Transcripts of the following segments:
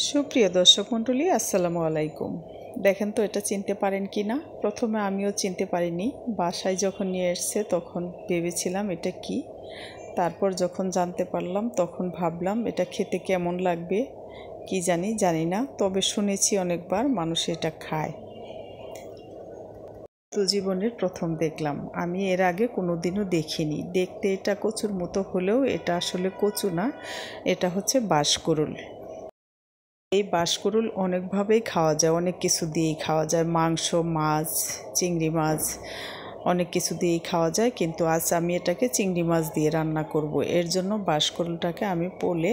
সুপ্রিয় দর্শক মণ্ডলী, আসসালামু আলাইকুম। দেখেন তো এটা চিনতে পারেন কি না। প্রথমে আমিও চিনতে পারিনি। বাসায় যখন নিয়ে এসছে তখন ভেবেছিলাম এটা কি। তারপর যখন জানতে পারলাম তখন ভাবলাম এটা খেতে কেমন লাগবে কি জানি না, তবে শুনেছি অনেকবার মানুষ এটা খায়। তো জীবনের প্রথম দেখলাম। আমি এর আগে কোনোদিনও দেখিনি। দেখতে এটা কচুর মতো হলেও এটা আসলে কচু না, এটা হচ্ছে বাঁশকুড়ুল। এই বাঁশকুড়ুল অনেকভাবেই খাওয়া যায়, অনেক কিছু দিয়েই খাওয়া যায়। মাংস, মাছ, চিংড়ি মাছ, অনেক কিছু দিয়েই খাওয়া যায়, কিন্তু আজ আমি এটাকে চিংড়ি মাছ দিয়ে রান্না করব। এর জন্য বাঁশকুড়ুলটাকে আমি পোলে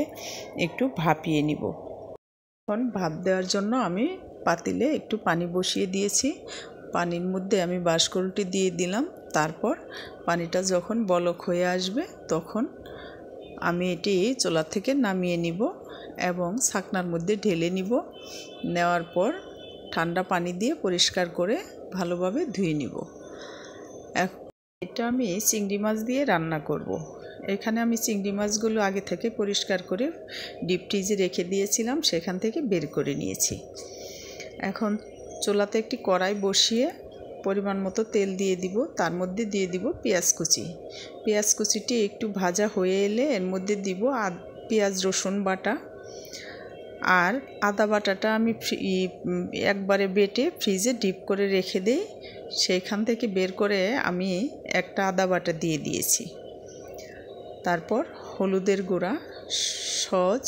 একটু ভাপিয়ে নিব। এখন ভাপ দেওয়ার জন্য আমি পাতিলে একটু পানি বসিয়ে দিয়েছি। পানির মধ্যে আমি বাঁশকুড়ুলটি দিয়ে দিলাম। তারপর পানিটা যখন বলক হয়ে আসবে তখন আমি এটি চুলা থেকে নামিয়ে নিব এবং ছাকনার মধ্যে ঢেলে নিব। নেওয়ার পর ঠান্ডা পানি দিয়ে পরিষ্কার করে ভালোভাবে ধুয়ে নিব। এটা আমি চিংড়ি মাছ দিয়ে রান্না করব। এখানে আমি চিংড়ি মাছগুলো আগে থেকে পরিষ্কার করে ডিপ ফ্রিজে রেখে দিয়েছিলাম, সেখান থেকে বের করে নিয়েছি। এখন চুলাতে একটি কড়াই বসিয়ে পরিমাণ মতো তেল দিয়ে দিব। তার মধ্যে দিয়ে দিব পেঁয়াজ কুচি। পেঁয়াজ কুচিটি একটু ভাজা হয়ে এলে এর মধ্যে দিব পেঁয়াজ রসুন বাটা। আর আদা বাটাটা আমি একবারে বেটে ফ্রিজে ডিপ করে রেখে দেই। সেইখান থেকে বের করে আমি একটা আদা বাটা দিয়ে দিয়েছি। তারপর হলুদের গুঁড়া, সজ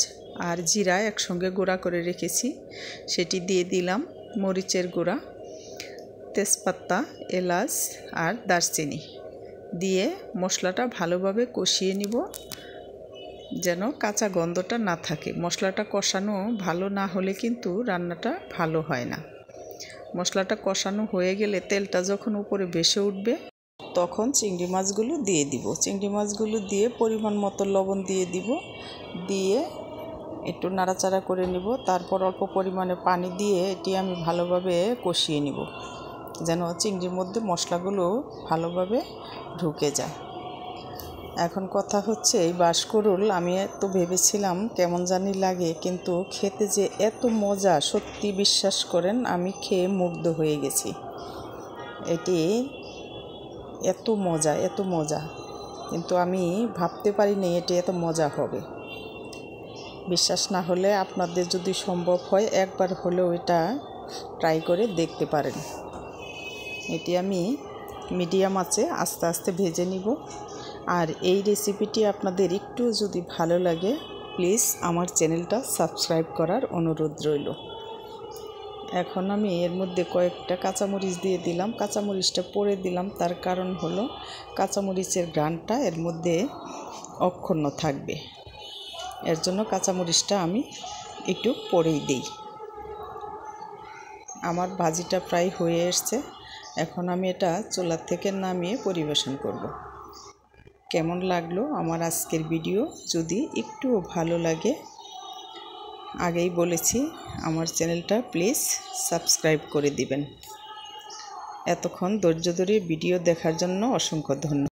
আর জিরা একসঙ্গে গুঁড়া করে রেখেছি, সেটি দিয়ে দিলাম। মরিচের গুঁড়া, তেজপাতা, এলাচ আর দারচিনি দিয়ে মশলাটা ভালোভাবে কষিয়ে নিব, যেন কাঁচা গন্ধটা না থাকে। মশলাটা কষানো ভালো না হলে কিন্তু রান্নাটা ভালো হয় না। মশলাটা কষানো হয়ে গেলে তেলটা যখন উপরে ভেসে উঠবে তখন চিংড়ি মাছগুলো দিয়ে দিব। চিংড়ি মাছগুলো দিয়ে পরিমাণ মতো লবণ দিয়ে দিব, দিয়ে একটু নাড়াচাড়া করে নিব। তারপর অল্প পরিমাণে পানি দিয়ে এটি আমি ভালোভাবে কষিয়ে নিব, যেন চিংড়ির মধ্যে মশলাগুলো ভালোভাবে ঢুকে যায়। এখন কথা হচ্ছে, এই বাঁশকুড়ুল আমি তো ভেবেছিলাম কেমন জানি লাগে, কিন্তু খেতে যে এত মজা, সত্যি বিশ্বাস করেন আমি খেয়ে মুগ্ধ হয়ে গেছি। এটি এত মজা, কিন্তু আমি ভাবতে পারিনি এটি এত মজা হবে। বিশ্বাস না হলে আপনাদের যদি সম্ভব হয় একবার হলেও এটা ট্রাই করে দেখতে পারেন। এটি আমি মিডিয়াম আঁচে আস্তে আস্তে ভেজে নিব। আর এই রেসিপিটি আপনাদের একটু যদি ভালো লাগে প্লিজ আমার চ্যানেলটা সাবস্ক্রাইব করার অনুরোধ রইল। এখন আমি এর মধ্যে কয়েকটা কাঁচামরিচ দিয়ে দিলাম। কাঁচামরিচটা পরে দিলাম, তার কারণ হলো কাঁচামরিচের ঘ্রাণটা এর মধ্যে অক্ষুণ্ণ থাকবে। এর জন্য কাঁচামরিচটা আমি একটু পরেই দিই। আমার ভাজিটা প্রায় হয়ে এসছে। এখন আমি এটা চুলা থেকে নামিয়ে পরিবেশন করব। কেমন লাগলো আমার আজকের ভিডিও? যদি একটুও ভালো লাগে, আগেই বলেছি আমার চ্যানেলটা প্লিজ সাবস্ক্রাইব করে দিবেন। এতক্ষণ ধৈর্য ধরে ভিডিও দেখার জন্য অসংখ্য ধন্যবাদ।